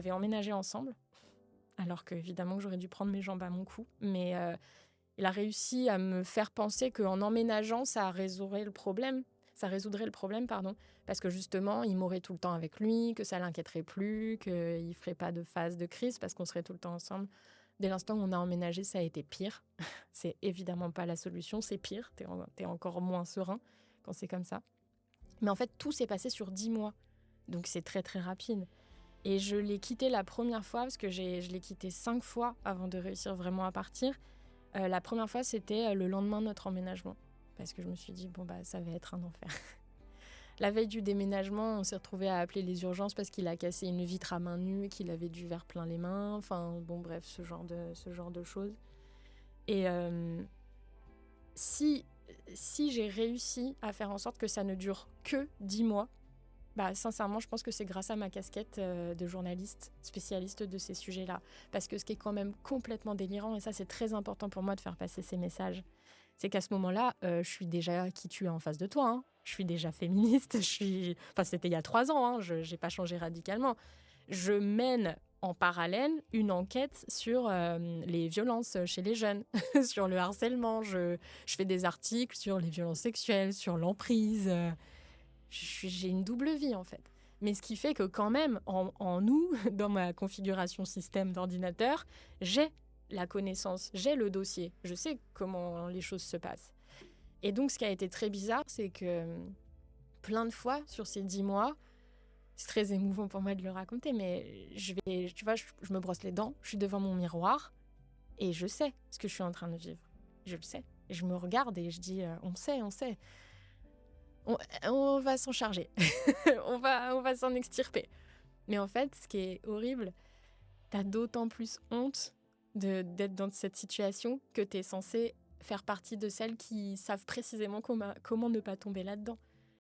avait emménagé ensemble, alors qu'évidemment que j'aurais dû prendre mes jambes à mon cou. Mais il a réussi à me faire penser qu'en emménageant, ça résoudrait le problème. Ça résoudrait le problème, pardon. Parce que justement, il m'aurait tout le temps avec lui, que ça l'inquiéterait plus, qu'il ne ferait pas de phase de crise parce qu'on serait tout le temps ensemble. Dès l'instant où on a emménagé, ça a été pire. C'est évidemment pas la solution, c'est pire. T'es encore moins serein quand c'est comme ça. Mais en fait, tout s'est passé sur 10 mois. Donc c'est très très rapide. Et je l'ai quitté la première fois, parce que je l'ai quitté 5 fois avant de réussir vraiment à partir. La première fois, c'était le lendemain de notre emménagement. Parce que je me suis dit, bon, bah, ça va être un enfer. La veille du déménagement, on s'est retrouvés à appeler les urgences parce qu'il a cassé une vitre à main nue, qu'il avait du verre plein les mains. Enfin, bon, bref, ce genre de choses. Et si j'ai réussi à faire en sorte que ça ne dure que 10 mois, bah, sincèrement, je pense que c'est grâce à ma casquette de journaliste spécialiste de ces sujets-là. Parce que ce qui est quand même complètement délirant, et ça c'est très important pour moi de faire passer ces messages, c'est qu'à ce moment-là, je suis déjà qui tu es en face de toi. Hein. Je suis déjà féministe. Enfin, c'était il y a 3 ans. Hein. Je n'ai pas changé radicalement. Je mène en parallèle une enquête sur les violences chez les jeunes, sur le harcèlement. Je fais des articles sur les violences sexuelles, sur l'emprise. J'ai une double vie, en fait. Mais ce qui fait que quand même, en nous, dans ma configuration système d'ordinateur, j'ai la connaissance, j'ai le dossier. Je sais comment les choses se passent. Et donc, ce qui a été très bizarre, c'est que plein de fois, sur ces 10 mois, c'est très émouvant pour moi de le raconter, mais je me brosse les dents, je suis devant mon miroir, et je sais ce que je suis en train de vivre. Je le sais. Et je me regarde et je dis, on sait. On va s'en charger. on va s'en extirper. Mais en fait, ce qui est horrible, t'as d'autant plus honte d'être dans cette situation que t'es censée faire partie de celles qui savent précisément comment ne pas tomber là-dedans.